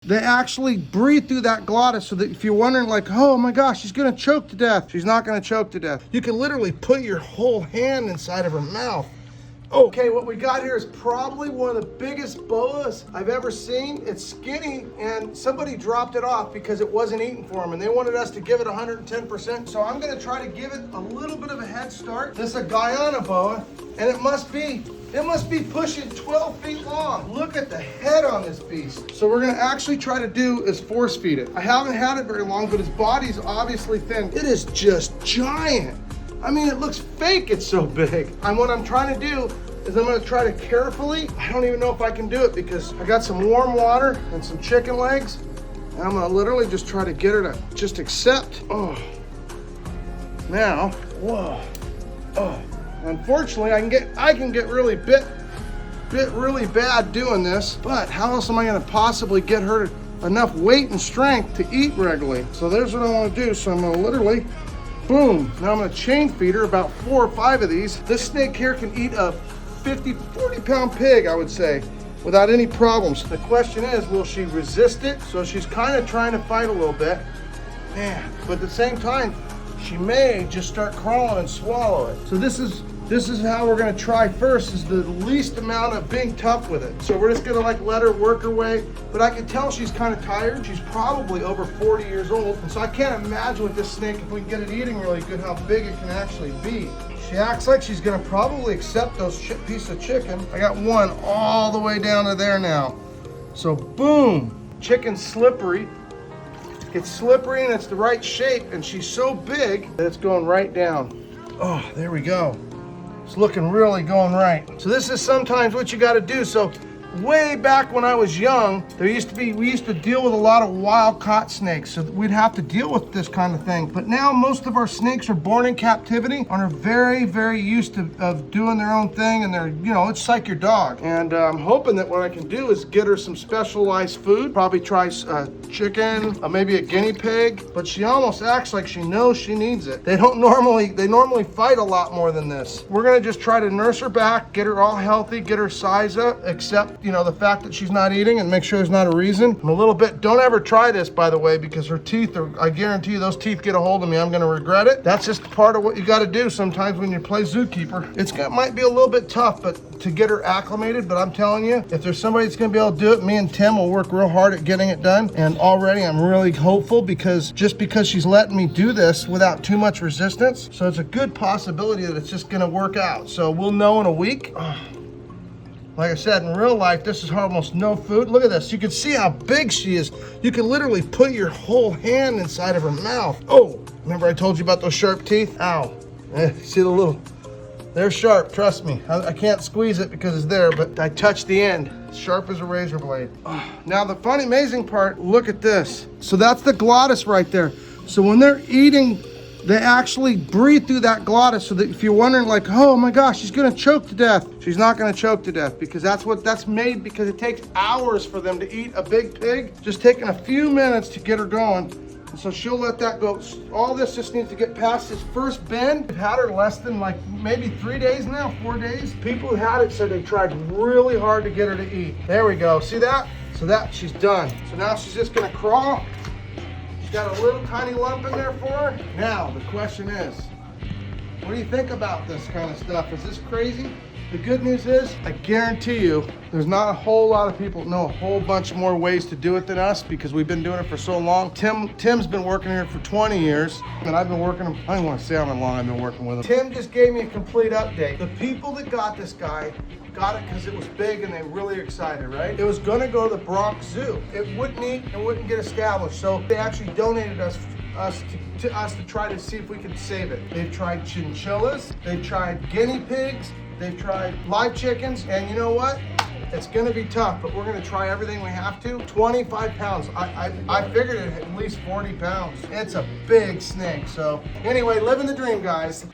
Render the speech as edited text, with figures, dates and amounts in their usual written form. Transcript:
They actually breathe through that glottis, so that if you're wondering like, oh my gosh, she's gonna choke to death. She's not gonna choke to death. You can literally put your whole hand inside of her mouth. Okay, what we got here is probably one of the biggest boas I've ever seen. It's skinny, and somebody dropped it off because it wasn't eating for them, and they wanted us to give it 110%. So I'm gonna try to give it a little bit of a head start. This is a Guyana boa, and it must be pushing 12 feet long. Look at the head on this beast. So we're gonna actually try to do is force feed it. I haven't had it very long, but its body's obviously thin. It is just giant. I mean, it looks fake, it's so big. And what I'm trying to do is I'm gonna try to carefully, I don't even know if I can do it because I got some warm water and some chicken legs, and I'm gonna literally just try to get her to just accept. Oh, now, whoa, oh. Unfortunately, I can get really bit really bad doing this, but how else am I gonna possibly get her enough weight and strength to eat regularly? So there's what I wanna do. So I'm gonna literally, boom. Now I'm gonna chain feed her about 4 or 5 of these. This snake here can eat a 50, 40 pound pig, I would say, without any problems. The question is, will she resist it? So she's kind of trying to fight a little bit. Man, but at the same time, she may just start crawling and swallow it. So this is how we're gonna try first, is the least amount of being tough with it. So we're just gonna like let her work her way, but I can tell she's kind of tired. She's probably over 40 years old. And so I can't imagine with this snake, if we can get it eating really good, how big it can actually be. She acts like she's gonna probably accept those piece of chicken. I got one all the way down to there now. So boom, chicken's slippery. It's slippery and it's the right shape, and she's so big that it's going right down. Oh, there we go. It's looking really going right. So this is sometimes what you gotta do. So way back when I was young, we used to deal with a lot of wild caught snakes, so we'd have to deal with this kind of thing. But now most of our snakes are born in captivity and are very, very used to doing their own thing, and they're, you know, it's like your dog. And I'm hoping that what I can do is get her some specialized food, probably try chicken, maybe a guinea pig, but she almost acts like she knows she needs it. They normally fight a lot more than this. We're gonna just try to nurse her back, get her all healthy, get her size up, except, you know, the fact that she's not eating, and make sure there's not a reason. I'm a little bit, don't ever try this, by the way, because her teeth are, I guarantee you those teeth get a hold of me, I'm gonna regret it. That's just part of what you gotta do sometimes when you play zookeeper. Might be a little bit tough, but to get her acclimated, but I'm telling you, if there's somebody that's gonna be able to do it, me and Tim will work real hard at getting it done. And already I'm really hopeful, because she's letting me do this without too much resistance. So it's a good possibility that it's just gonna work out. So we'll know in a week. Like I said, in real life, this is almost no food. Look at this. You can see how big she is. You can literally put your whole hand inside of her mouth. Oh, remember I told you about those sharp teeth? Ow. See the little, they're sharp, trust me. I can't squeeze it because it's there, but I touched the end. Sharp as a razor blade. Now the funny, amazing part, look at this. So that's the glottis right there. So when they're eating, they actually breathe through that glottis, so that if you're wondering like, oh my gosh, she's gonna choke to death. She's not gonna choke to death, because that's made, because it takes hours for them to eat a big pig. Just taking a few minutes to get her going. And so she'll let that go. All this just needs to get past this first bend. We've had her less than like maybe 3 days now, 4 days. People who had it said they tried really hard to get her to eat. There we go, see that? So that, she's done. So now she's just gonna crawl. Got a little tiny lump in there for her. Now, the question is, what do you think about this kind of stuff? Is this crazy? The good news is, I guarantee you, there's not a whole lot of people know a whole bunch more ways to do it than us, because we've been doing it for so long. Tim's been working here for 20 years, and I've been working, I don't want to say how long I've been working with him. Tim just gave me a complete update. The people that got this guy got it because it was big and they really excited, right? It was gonna go to the Bronx Zoo. It wouldn't eat and wouldn't get established, so they actually donated us to try to see if we could save it. They've tried chinchillas, they've tried guinea pigs, they've tried live chickens, and you know what? It's gonna be tough, but we're gonna try everything we have to. 25 pounds. I figured it at least 40 pounds. It's a big snake. So anyway, living the dream, guys.